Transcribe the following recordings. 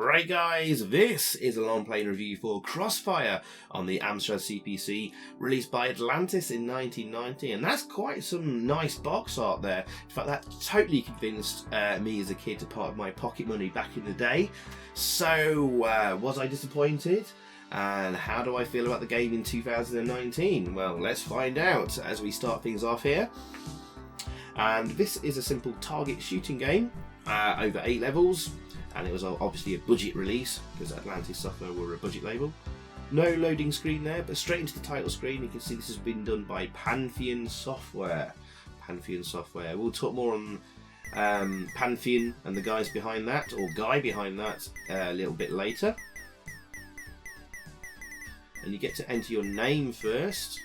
Right guys, this is a long-play review for Crossfire on the Amstrad CPC, released by Atlantis in 1990, and that's quite some nice box art there. In fact, that totally convinced me as a kid to part of my pocket money back in the day. So, was I disappointed? And how do I feel about the game in 2019? Well, let's find out as we start things off here. And this is a simple target shooting game, over 8 levels. And it was obviously a budget release because Atlantis Software were a budget label. No loading screen there, but straight into the title screen you can see this has been done by Pantheon Software. Pantheon Software. We'll talk more on Pantheon and the guys behind that, or guy behind that, a little bit later. And you get to enter your name first.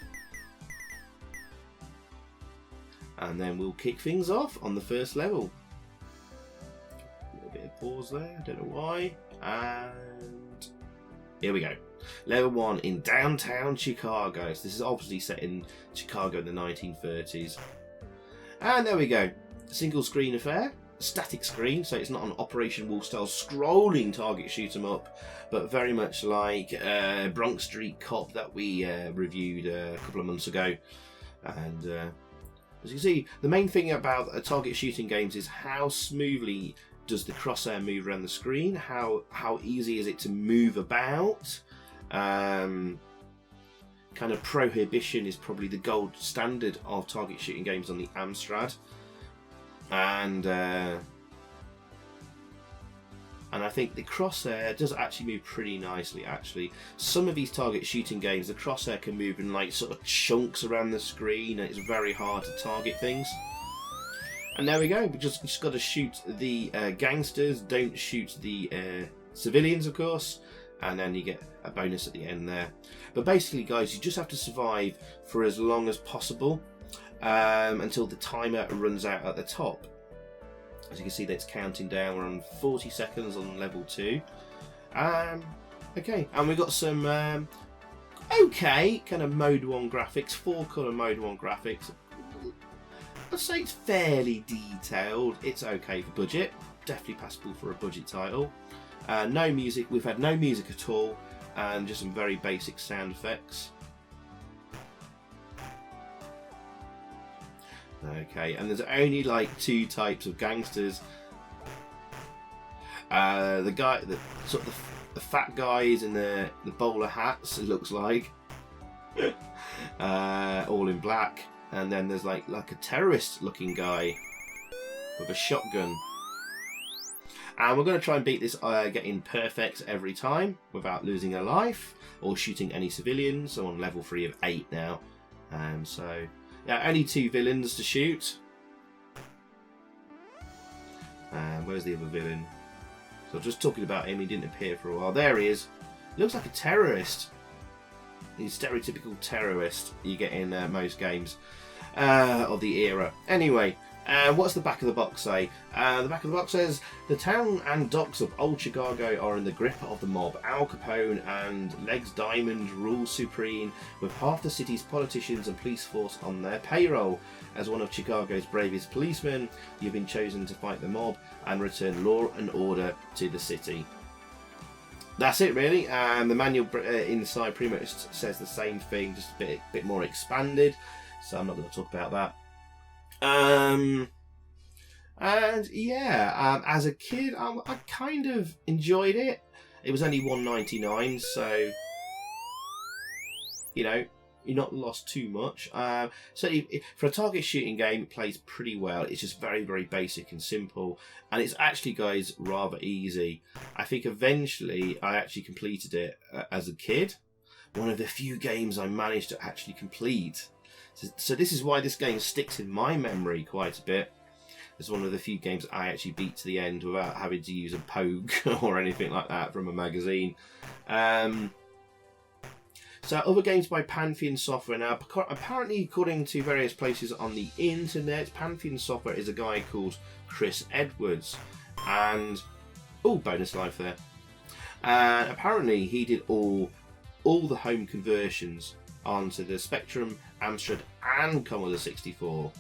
And then we'll kick things off on the first level. Bit of pause there, I don't know why, and here we go. Level 1 in downtown Chicago. So this is obviously set in Chicago in the 1930s. And there we go. Single screen affair, static screen, so it's not an Operation Wolf style scrolling target shoot 'em up, but very much like Bronx Street Cop that we reviewed a couple of months ago. And as you can see, the main thing about target shooting games is how smoothly does the crosshair move around the screen, how easy is it to move about. Kind of prohibition is probably the gold standard of target shooting games on the Amstrad, and I think the crosshair does actually move pretty nicely. Actually, some of these target shooting games, the crosshair can move in like sort of chunks around the screen, and it's very hard to target things. And there we go, we just got to shoot the gangsters, don't shoot the civilians, of course, and then you get a bonus at the end there. But basically, guys, you just have to survive for as long as possible until the timer runs out at the top. As you can see, that's counting down. We're on 40 seconds on level 2. Okay, and we've got some okay kind of mode 1 graphics, 4-colour mode 1 graphics. I'd say it's fairly detailed. It's okay for budget. Definitely passable for a budget title. No music. We've had no music at all, and just some very basic sound effects. Okay, and there's only like 2 types of gangsters. The guy, the sort of the fat guys in the bowler hats. It looks like all in black. And then there's like a terrorist-looking guy with a shotgun. And we're going to try and beat this, getting perfect every time without losing a life or shooting any civilians. So on level 3 of 8 now. So yeah, only 2 villains to shoot. Where's the other villain? So just talking about him, he didn't appear for a while. There he is. He looks like a terrorist. He's stereotypical terrorist you get in most games of the era. Anyway, what's the back of the box say? The back of the box says, the town and docks of Old Chicago are in the grip of the mob. Al Capone and Legs Diamond rule supreme, with half the city's politicians and police force on their payroll. As one of Chicago's bravest policemen, you've been chosen to fight the mob and return law and order to the city. That's it really, and the manual inside pretty much says the same thing, just a bit more expanded, so I'm not going to talk about that. And yeah, as a kid, I kind of enjoyed it. It was only $1.99, so you know, you're not lost too much. So for a target shooting game, it plays pretty well. It's just very, very basic and simple, and it's actually, guys, rather easy. I think eventually I actually completed it as a kid. One of the few games I managed to actually complete. So this is why this game sticks in my memory quite a bit. It's one of the few games I actually beat to the end without having to use a pogue or anything like that from a magazine. So other games by Pantheon Software now. Apparently, according to various places on the internet, Pantheon Software is a guy called Chris Edwards. And, oh, bonus life there. And apparently he did all the home conversions onto the Spectrum, Amstrad and Commodore 64.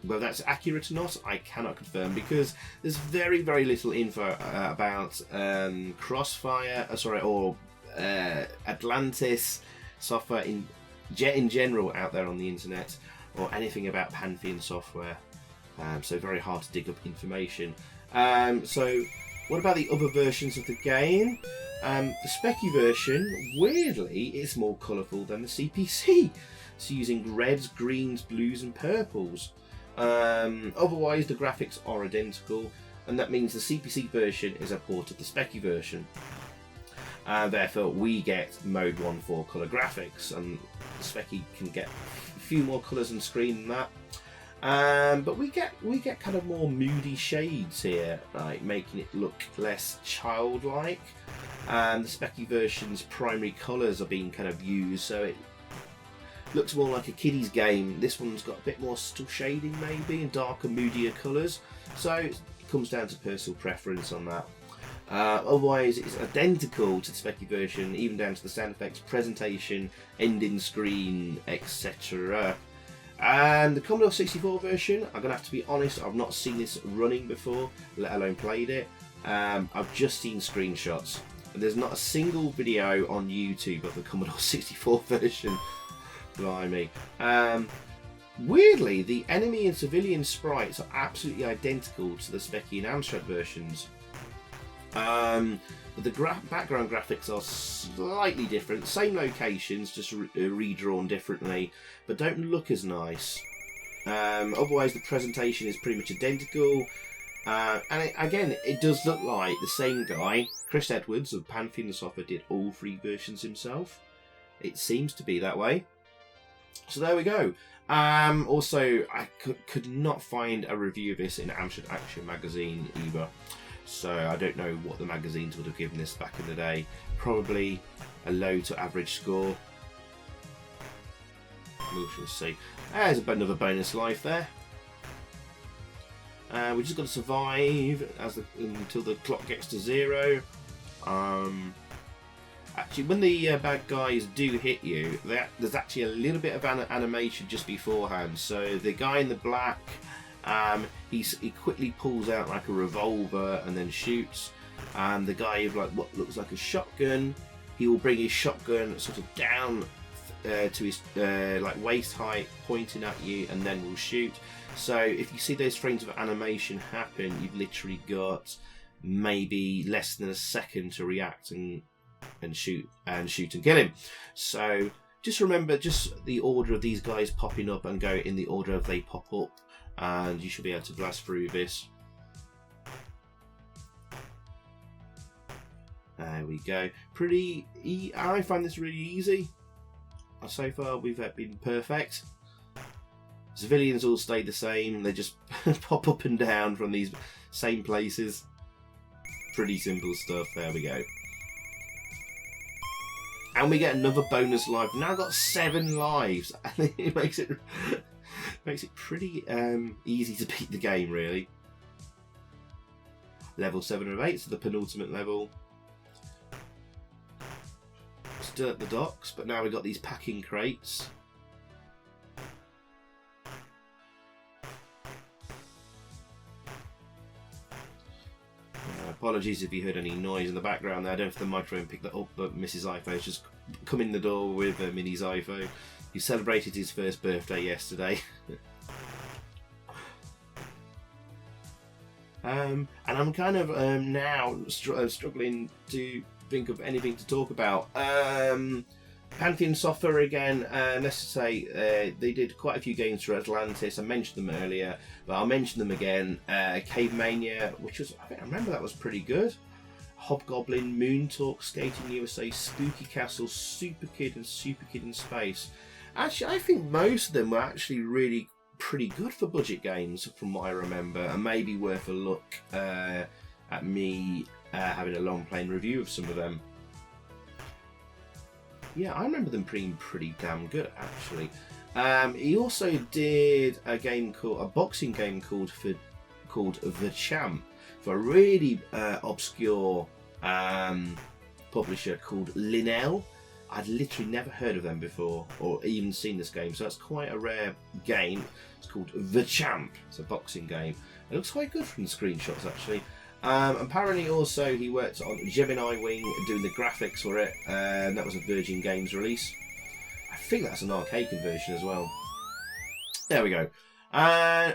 Whether that's accurate or not, I cannot confirm, because there's very, very little info about Crossfire, or Atlantis Software in general out there on the internet, or anything about Pantheon Software. So very hard to dig up information. So what about the other versions of the game? The Specky version, weirdly, is more colourful than the CPC. It's using reds, greens, blues and purples. Otherwise, the graphics are identical, and that means the CPC version is a port of the Specky version. Therefore, we get Mode 1 4 colour graphics, and the Specky can get a few more colours on screen than that. But we get kind of more moody shades here, like making it look less childlike. And the Specky version's primary colours are being kind of used, so it looks more like a kiddie's game. This one's got a bit more subtle shading maybe, and darker, moodier colours. So it comes down to personal preference on that. Otherwise, it's identical to the Specky version, even down to the sound effects, presentation, ending screen, etc. And the Commodore 64 version, I'm going to have to be honest, I've not seen this running before, let alone played it. I've just seen screenshots. And there's not a single video on YouTube of the Commodore 64 version. Blimey. Weirdly, the enemy and civilian sprites are absolutely identical to the Specky and Amstrad versions. But the background graphics are slightly different. Same locations, just redrawn differently, but don't look as nice. Otherwise, the presentation is pretty much identical. And again, it does look like the same guy, Chris Edwards of Pantheon Software, did all 3 versions himself. It seems to be that way. So there we go. Also, I could not find a review of this in Amstrad Action magazine either. So I don't know what the magazines would have given this back in the day. Probably a low to average score. We shall see. There's another bonus life there. We just got to survive until the clock gets to 0. Actually, when the bad guys do hit you, there's actually a little bit of animation just beforehand. So the guy in the black, he quickly pulls out like a revolver and then shoots. And the guy with like what looks like a shotgun, he will bring his shotgun sort of down to his like waist height, pointing at you, and then will shoot. So if you see those frames of animation happen, you've literally got maybe less than a second to react and shoot and kill him. So just remember just the order of these guys popping up, and go in the order of they pop up, and you should be able to blast through this. There we go. I find this really easy. So far we've been perfect. Civilians all stay the same. They just pop up and down from these same places. Pretty simple stuff. There we go. And we get another bonus life. Now I've got 7 lives. And it makes it pretty easy to beat the game, really. Level 7 of 8, so the penultimate level. Still at the docks, but now we've got these packing crates. Apologies if you heard any noise in the background there. I don't know if the microphone picked that up, but Mrs. iPhone's just come in the door with Minnie's iPhone. He celebrated his first birthday yesterday. And I'm kind of now struggling to think of anything to talk about. Pantheon Software again, let's say they did quite a few games for Atlantis. I mentioned them earlier, but I'll mention them again. Cave Mania, which was, I remember that was pretty good. Hobgoblin, Moon Talk, Skating USA, Spooky Castle, Super Kid, and Super Kid in Space. Actually, I think most of them were actually really pretty good for budget games, from what I remember, and maybe worth a look at me having a long playing review of some of them. Yeah, I remember them being pretty damn good, actually. He also did a boxing game called The Champ, for a really obscure publisher called Linnell. I'd literally never heard of them before or even seen this game, so that's quite a rare game. It's called The Champ. It's a boxing game. It looks quite good from the screenshots actually. Apparently also he worked on Gemini Wing doing the graphics for it, and that was a Virgin Games release. I think that's an arcade conversion as well. There we go.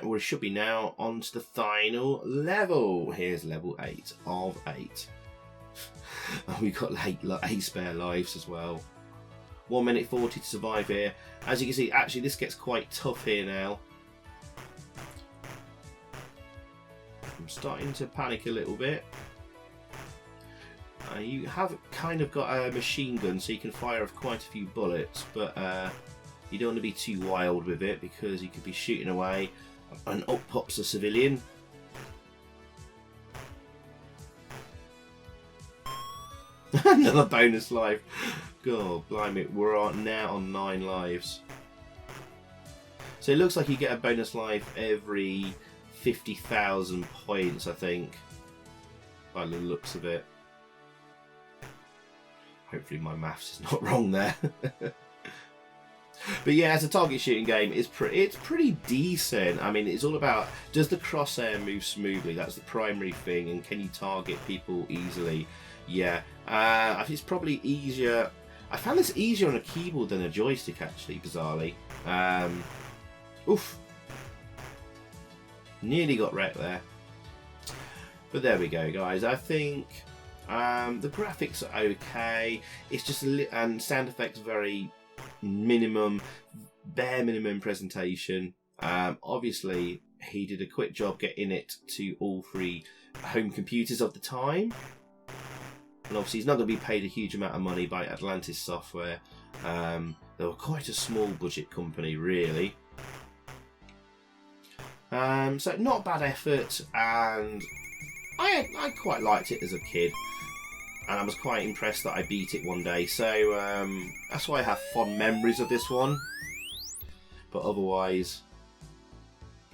We should be now on to the final level. Here's level 8 of 8. We've got 8 spare lives as well. 1 minute 40 to survive here. As you can see, actually this gets quite tough here now. I'm starting to panic a little bit. You have kind of got a machine gun, so you can fire off quite a few bullets, but you don't want to be too wild with it because you could be shooting away and up pops a civilian. Another bonus life. God blimey, we're now on 9 lives. So it looks like you get a bonus life every 50,000 points, I think, by the looks of it. Hopefully my maths is not wrong there. But yeah, as a target shooting game, it's pretty decent. I mean, it's all about, does the crosshair move smoothly? That's the primary thing, and can you target people easily? Yeah, I think it's probably easier. I found this easier on a keyboard than a joystick, actually, bizarrely. Oof. Nearly got wrecked there. But there we go, guys. I think the graphics are okay. It's just and sound effects very minimum, bare minimum presentation. Obviously, he did a quick job getting it to all 3 home computers of the time. And obviously he's not going to be paid a huge amount of money by Atlantis Software. They were quite a small budget company, really. So not a bad effort, and I quite liked it as a kid. And I was quite impressed that I beat it one day. So that's why I have fond memories of this one. But otherwise,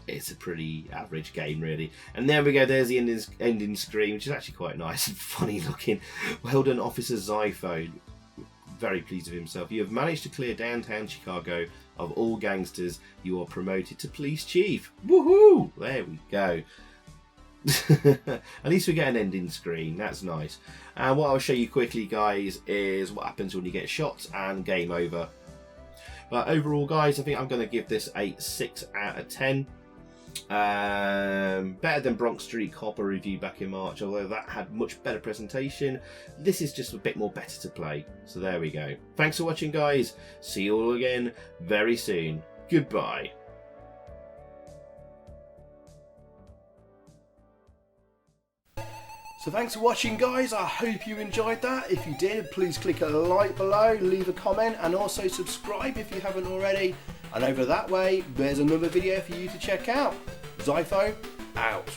it's a pretty average game, really. And there we go, there's the ending screen, which is actually quite nice and funny looking. Well done, Officer Zypho. Very pleased with himself. You have managed to clear downtown Chicago of all gangsters. You are promoted to police chief. Woohoo! There we go. At least we get an ending screen. That's nice. And what I'll show you quickly, guys, is what happens when you get shot and game over. But overall, guys, I think I'm going to give this a 6 out of 10. Better than Bronx Street Copper review back in March, although that had much better presentation. This is just a bit more better to play. So there we go. Thanks for watching, guys. See you all again very soon. Goodbye. So thanks for watching, guys. I hope you enjoyed that. If you did, please click a like below, leave a comment, and also subscribe if you haven't already. And over that way, there's another video for you to check out. Zypho, out.